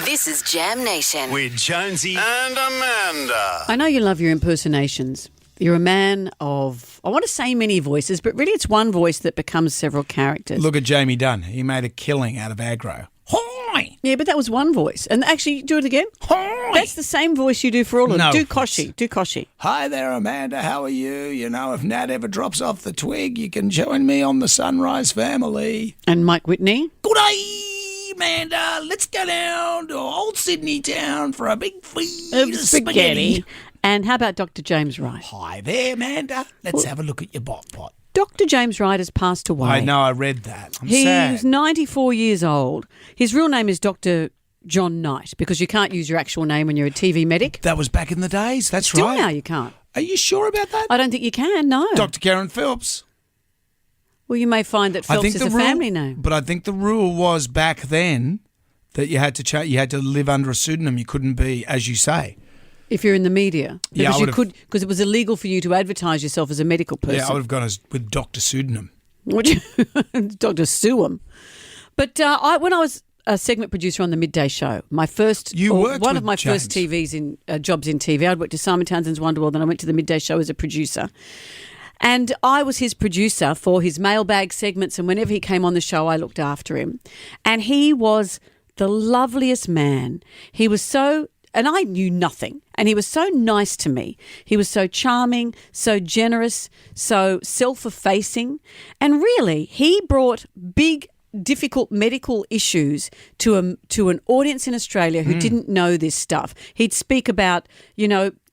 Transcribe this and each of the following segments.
This is Jam Nation. With Jonesy and Amanda. I know you love your impersonations. You're a man of, I want to say many voices, but really it's one voice that becomes several characters. Look at Jamie Dunn. He made a killing out of aggro. Hi! Yeah, but that was one voice. And actually, do it again. Hi! That's the same voice you do for all of them. No, Do Koshy. Do Koshy. Hi there, Amanda. How are you? You know, if Nat ever drops off the twig, you can join me on the Sunrise Family. And Mike Whitney. Good day, Amanda. Let's go down to old Sydney town for a big feed of spaghetti. And how about Dr. James Wright? Hi there, Amanda. Let's have a look at your bot pot. Dr. James Wright has passed away. I know, I read that. I'm He's sad. 94 years old. His real name is Dr. John Knight because you can't use your actual name when you're a TV medic. That was back in the days. That's Still right. now you can't. Are you sure about that? I don't think you can, no. Dr. Karen Phelps. Well, you may find that Phelps is a family name. But I think the rule was back then that you had to live under a pseudonym. You couldn't be, as you say. If you're in the media. Yeah, Because it was illegal for you to advertise yourself as a medical person. Yeah, I would have gone with Dr. Pseudonym. Dr. Suam. But when I was a segment producer on the Midday Show, first jobs in TV. I'd worked at Simon Townsend's Wonderworld and I went to the Midday Show as a producer. And I was his producer for his mailbag segments, and whenever he came on the show, I looked after him. And he was the loveliest man. He was so... And I knew nothing. And he was so nice to me. He was so charming, so generous, so self-effacing. And really, he brought big, difficult medical issues to an audience in Australia who didn't know this stuff. He'd speak about,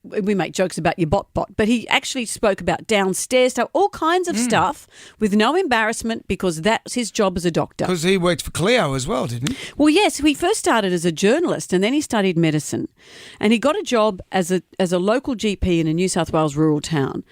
we make jokes about your bot, but he actually spoke about downstairs, so all kinds of stuff with no embarrassment because that's his job as a doctor. Because he worked for Cleo as well, didn't he? Well, yes, he first started as a journalist and then he studied medicine, and he got a job as a local GP in a New South Wales rural town.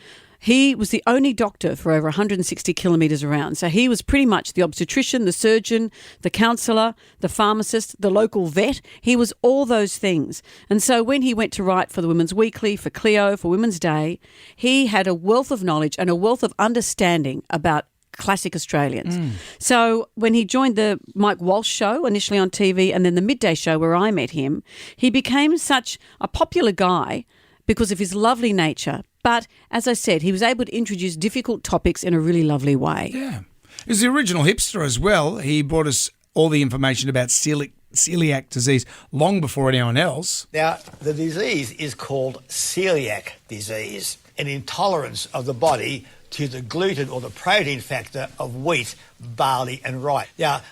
He was the only doctor for over 160 kilometres around. So he was pretty much the obstetrician, the surgeon, the counsellor, the pharmacist, the local vet. He was all those things. And so when he went to write for the Women's Weekly, for Cleo, for Women's Day, he had a wealth of knowledge and a wealth of understanding about classic Australians. So when he joined the Mike Walsh show initially on TV and then the Midday Show where I met him, he became such a popular guy because of his lovely nature. But as I said, he was able to introduce difficult topics in a really lovely way. Yeah. He was the original hipster as well. He brought us all the information about celiac disease long before anyone else. Now, the disease is called celiac disease, an intolerance of the body to the gluten or the protein factor of wheat, barley and rye. Now,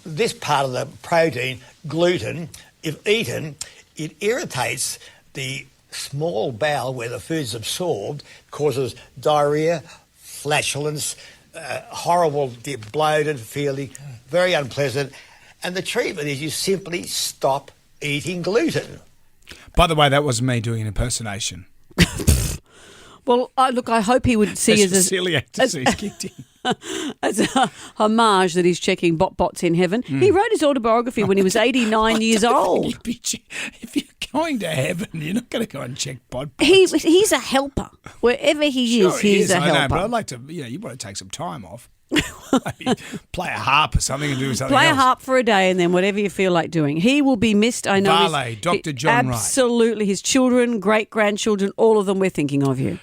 this part of the protein, gluten, if eaten, it irritates the small bowel where the food's absorbed, causes diarrhea, flatulence, horrible bloated feeling, very unpleasant. And the treatment is you simply stop eating gluten. By the way, that wasn't me doing an impersonation. Well, I hope he would see us as celiac disease kicked in. As a homage that he's checking bots in heaven. He wrote his autobiography when he was 89 years old. If you're going to heaven, you're not going to go and check bots. He's a helper. Wherever he is, he's a helper. I know, but I'd like to, you want to take some time off. Maybe play a harp or something and do something else. Play a harp for a day and then whatever you feel like doing. He will be missed. I know. Dr. John Wright. Absolutely. His children, great-grandchildren, all of them, we're thinking of you.